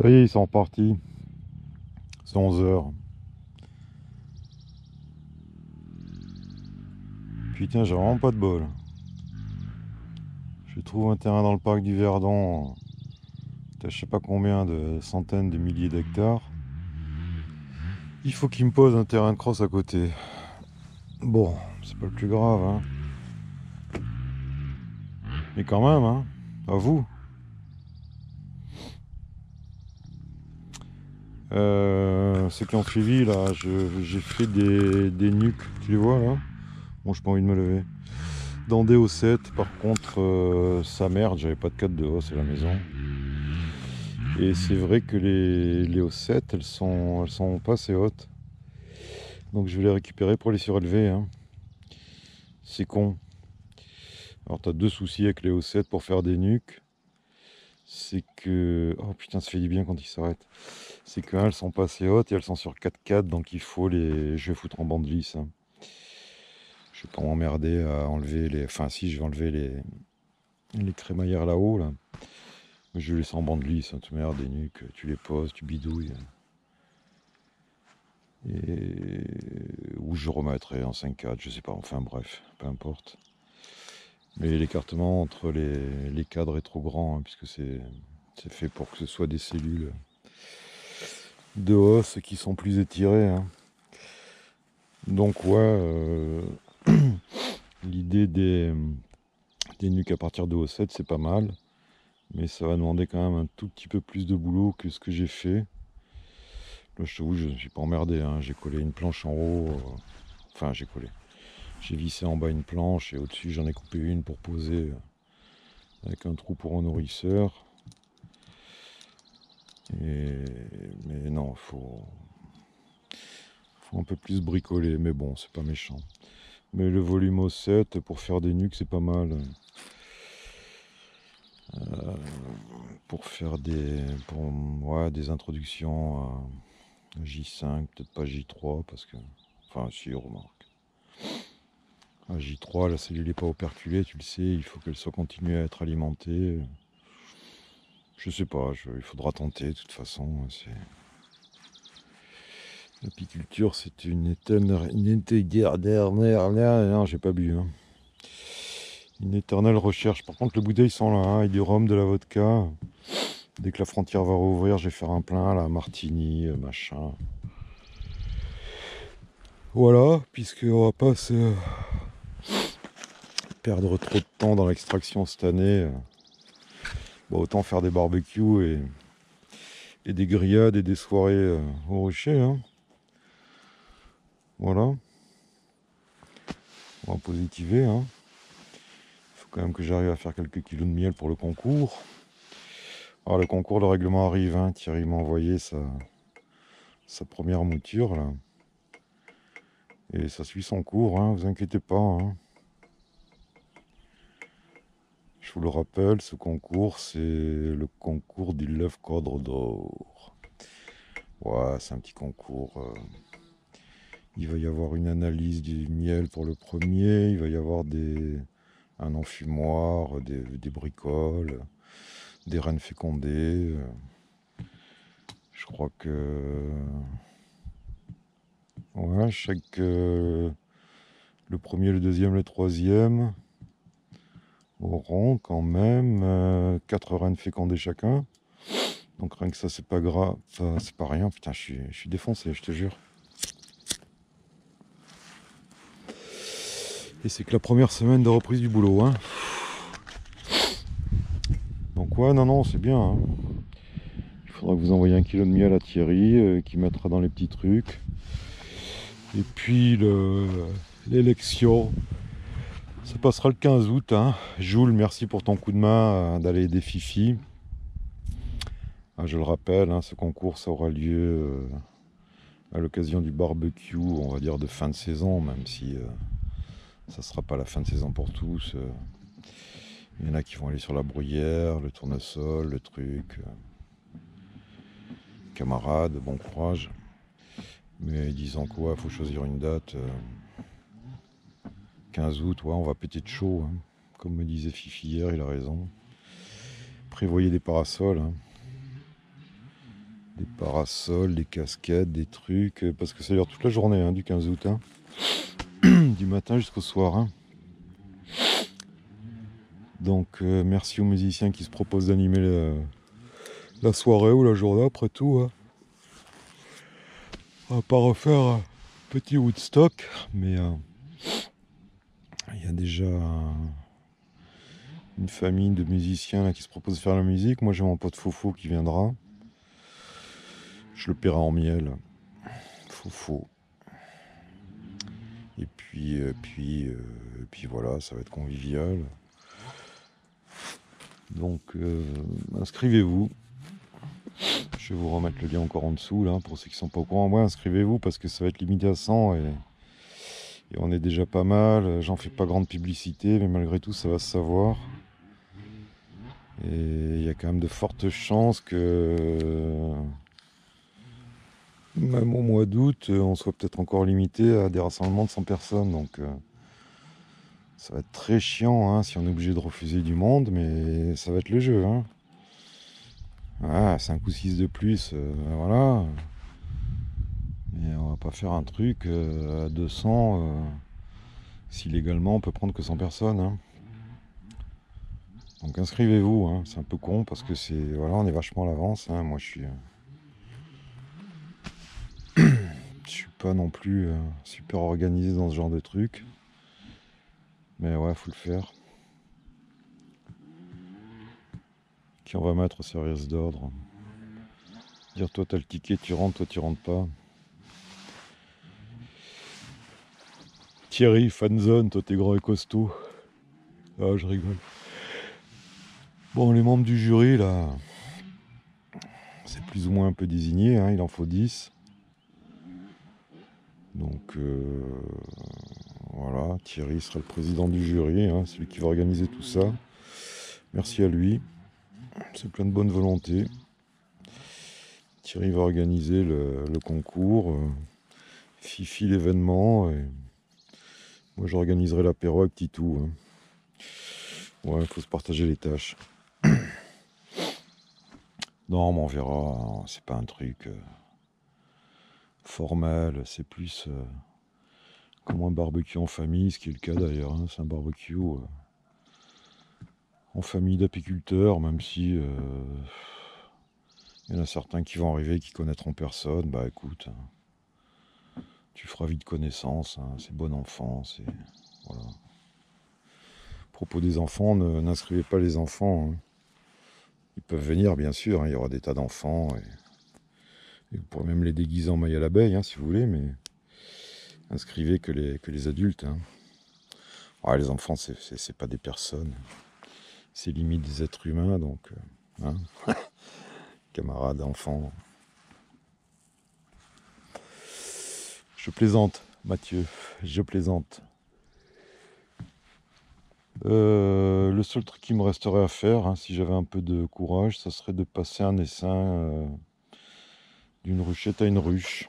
Ça y est, ils sont repartis. C'est 11 heures. Putain, j'ai vraiment pas de bol. Je trouve un terrain dans le parc du Verdon. T'as je sais pas combien de centaines de milliers d'hectares. Il faut qu'ils me posent un terrain de cross à côté. Bon, c'est pas le plus grave, hein. Mais quand même, hein. À vous. Ceux qui ont suivi, là, j'ai fait des nuques. Tu les vois, là? Bon, j'ai pas envie de me lever. Dans des O7, par contre, ça merde, j'avais pas de 4 de hausse à la maison. Et c'est vrai que les O7, elles sont pas assez hautes. Donc je vais les récupérer pour les surélever, hein. C'est con. Alors t'as deux soucis avec les O7 pour faire des nuques. C'est que... Oh putain, ça fait du bien quand ils s'arrêtent. C'est que, elles sont pas assez hautes et elles sont sur 4x4, donc il faut les... Je vais foutre en bande lisse, hein. Je vais pas m'emmerder à enlever les... Enfin si, je vais enlever les crémaillères là-haut, là. Mais je vais laisser en bande lisse, hein. Toute manière, des nuques, tu les poses, tu bidouilles. Et... Ou je remettrai en 5-4, je sais pas, enfin bref, peu importe. Mais l'écartement entre les cadres est trop grand, hein, puisque c'est fait pour que ce soit des cellules de hausse qui sont plus étirées, hein. Donc ouais, l'idée des nuques à partir de O7, c'est pas mal. Mais ça va demander quand même un tout petit peu plus de boulot que ce que j'ai fait. Là, je t'avoue, je ne suis pas emmerdé, hein. J'ai collé une planche en haut. Enfin, j'ai collé. J'ai vissé en bas une planche et au-dessus, j'en ai coupé une pour poser avec un trou pour un nourrisseur. Mais non, faut un peu plus bricoler. Mais bon, c'est pas méchant. Mais le volume au 7 pour faire des nuques, c'est pas mal. Pour faire des introductions à J5, peut-être pas J3, parce que... Enfin, si, remarque. À J3, la cellule n'est pas operculée, tu le sais, il faut qu'elle soit continuée à être alimentée. Je sais pas, il faudra tenter, de toute façon. L'apiculture, c'est une éternelle... Non, j'ai pas bu, hein. Une éternelle recherche. Par contre, le bouteille, ils sont là, hein, et du rhum, de la vodka. Dès que la frontière va rouvrir, je vais faire un plein, là, martini, machin. Voilà, puisqu'on va pas se perdre trop de temps dans l'extraction cette année. Bon, autant faire des barbecues et des grillades et des soirées au rucher, hein. Voilà. On va positiver, hein. Il faut quand même que j'arrive à faire quelques kilos de miel pour le concours. Alors le concours, le règlement arrive, hein. Thierry m'a envoyé sa première mouture, là. Et ça suit son cours, hein, vous inquiétez pas, hein. Je vous le rappelle, ce concours, c'est le concours du l'œuf Cadre d'Or. Ouais, c'est un petit concours. Il va y avoir une analyse du miel pour le premier, il va y avoir un enfumoir, des bricoles, des reines fécondées. Je crois que... Ouais, le premier, le deuxième, le troisième auront quand même 4 reines fécondées chacun. Donc rien que ça, c'est pas grave. Enfin, c'est pas rien. Putain, je suis défoncé, je te jure. Et c'est que la première semaine de reprise du boulot, hein. Donc ouais, non, c'est bien, hein. Il faudra que vous envoyiez 1 kilo de miel à Thierry, qui mettra dans les petits trucs. Et puis l'élection, ça passera le 15 août, hein. Jules, merci pour ton coup de main d'aller aider Fifi. Ah, je le rappelle, hein, ce concours, ça aura lieu à l'occasion du barbecue, on va dire de fin de saison, même si ça sera pas la fin de saison pour tous. Il y en a qui vont aller sur la bruyère, le tournesol, le truc. Camarades, bon courage. Mais disons quoi, faut choisir une date. 15 août, ouais, on va péter de chaud, hein. Comme me disait Fifi hier, il a raison. Prévoyez des parasols, hein. Des parasols, des casquettes, des trucs, parce que ça dure toute la journée, hein, du 15 août, hein. Du matin jusqu'au soir, hein. Donc merci aux musiciens qui se proposent d'animer la soirée ou la journée après tout, hein. On va pas refaire un petit Woodstock, mais il y a déjà une famille de musiciens là, qui se proposent de faire la musique. Moi j'ai mon pote Fofo qui viendra. Je le paierai en miel. Fofo. Et puis voilà, ça va être convivial. Donc inscrivez-vous. Je vais vous remettre le lien encore en dessous là pour ceux qui sont pas au courant. Ouais, inscrivez-vous parce que ça va être limité à 100 et on est déjà pas mal. J'en fais pas grande publicité, mais malgré tout ça va se savoir. Et il y a quand même de fortes chances que même au mois d'août, on soit peut-être encore limité à des rassemblements de 100 personnes. Donc ça va être très chiant hein, si on est obligé de refuser du monde, mais ça va être le jeu. Hein. Ah, 5 ou 6 de plus, voilà. Mais on va pas faire un truc à 200 si légalement on peut prendre que 100 personnes. Hein. Donc inscrivez-vous, hein. C'est un peu con parce que c'est. Voilà, on est vachement à l'avance. Hein. Moi je suis pas non plus super organisé dans ce genre de truc. Mais ouais, faut le faire. Qui on va mettre au service d'ordre. Dire toi t'as le ticket, tu rentres, toi tu rentres pas. Thierry, fanzone, toi t'es grand et costaud. Ah, je rigole. Bon, les membres du jury, là, c'est plus ou moins un peu désigné, hein, il en faut 10. Donc, voilà, Thierry sera le président du jury, hein, celui qui va organiser tout ça. Merci à lui, c'est plein de bonne volonté. Thierry va organiser le concours, Fifi l'événement, et moi j'organiserai l'apéro avec Titou. Hein. Ouais, il faut se partager les tâches. Non, mais on verra, c'est pas un truc formel, c'est plus comme un barbecue en famille, ce qui est le cas d'ailleurs, hein, c'est un barbecue en famille d'apiculteurs, même si il y en a certains qui vont arriver qui connaîtront personne, bah écoute, tu feras vite connaissance, hein, c'est bon enfant, c'est. Voilà. À propos des enfants, n'inscrivez pas les enfants. Hein. Ils peuvent venir, bien sûr, hein, il y aura des tas d'enfants. Et vous pourrez même les déguiser en maille à l'abeille, hein, si vous voulez, mais inscrivez que les adultes. Hein. Ah, les enfants, c'est pas des personnes. C'est limite des êtres humains, donc. Hein. Camarades, enfants. Je plaisante, Mathieu, je plaisante. Le seul truc qui me resterait à faire, hein, si j'avais un peu de courage, ça serait de passer un essaim d'une ruchette à une ruche.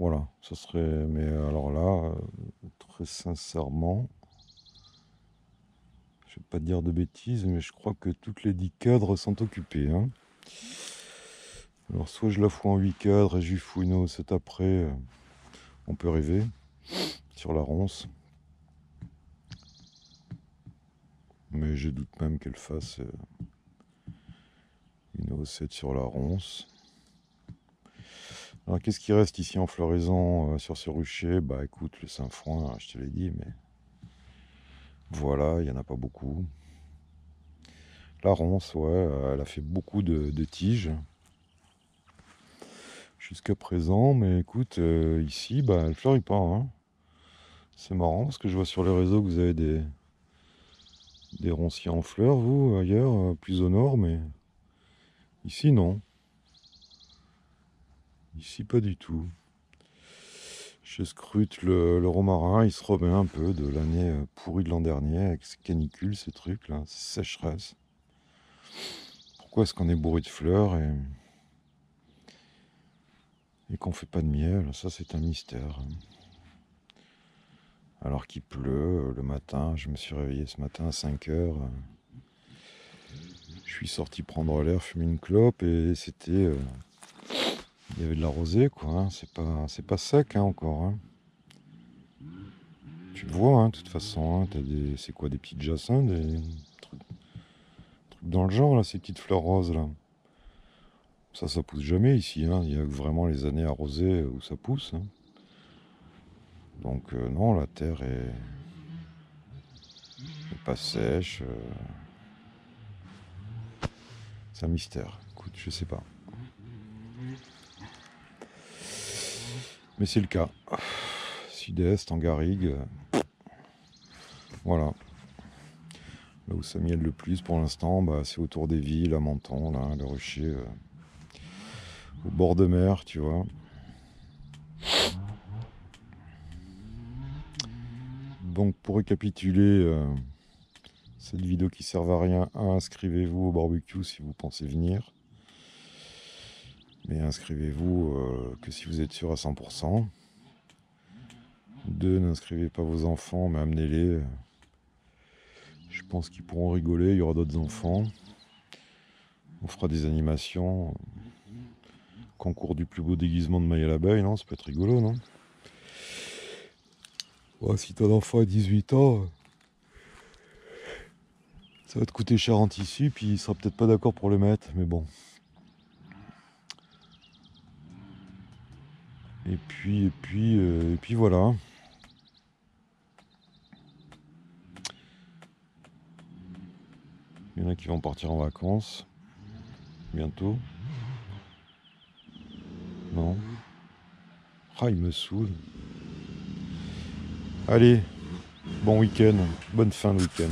Voilà, ça serait. Mais alors là, très sincèrement, je vais pas te dire de bêtises, mais je crois que toutes les 10 cadres sont occupés. Hein. Alors soit je la fous en 8 cadres et j'y fous une cet après, on peut rêver, sur la ronce. Mais je doute même qu'elle fasse une O7 sur la ronce. Alors qu'est-ce qui reste ici en floraison sur ce rucher? Bah écoute, le sainfoin, je te l'ai dit, mais voilà, il n'y en a pas beaucoup. La ronce, ouais, elle a fait beaucoup de tiges jusqu'à présent, mais écoute, ici, bah elle fleurit pas. Hein. C'est marrant parce que je vois sur les réseaux que vous avez des ronciers en fleurs, vous, ailleurs, plus au nord, mais ici non. Ici pas du tout. Je scrute le romarin, il se remet un peu de l'année pourrie de l'an dernier, avec ces canicules, ces trucs là, ces sécheresses. Pourquoi est-ce qu'on est bourré de fleurs et qu'on fait pas de miel? Ça c'est un mystère. Alors qu'il pleut le matin, je me suis réveillé ce matin à 5 heures. Je suis sorti prendre l'air, fumer une clope et c'était... il y avait de la rosée quoi, hein. C'est pas sec hein, encore. Hein. Tu le vois, hein, de toute façon, hein, t'as des... C'est quoi, des petites jacinthes, des trucs dans le genre là, ces petites fleurs roses là. Ça pousse jamais ici, hein. Il y a vraiment les années arrosées où ça pousse. Hein. Donc non, la terre est pas sèche. C'est un mystère. Écoute, je sais pas. Mais c'est le cas. Sud-Est, en garrigue. Voilà. Là où ça mielle le plus pour l'instant, bah, c'est autour des villes, à Menton, là, le Rucher, au bord de mer, tu vois. Donc pour récapituler cette vidéo qui sert à rien, inscrivez-vous au barbecue si vous pensez venir. Mais inscrivez-vous que si vous êtes sûr à 100%. 2, n'inscrivez pas vos enfants, mais amenez-les. Je pense qu'ils pourront rigoler, il y aura d'autres enfants. On fera des animations. Concours du plus beau déguisement de Maya l'abeille, non? Ça peut être rigolo, non? Ouais, si ton enfant a 18 ans, ça va te coûter cher en tissu, puis il sera peut-être pas d'accord pour le mettre, mais bon. Et puis voilà. Il y en a qui vont partir en vacances bientôt. Non. Ah, il me saoule. Allez, bon week-end, bonne fin de week-end.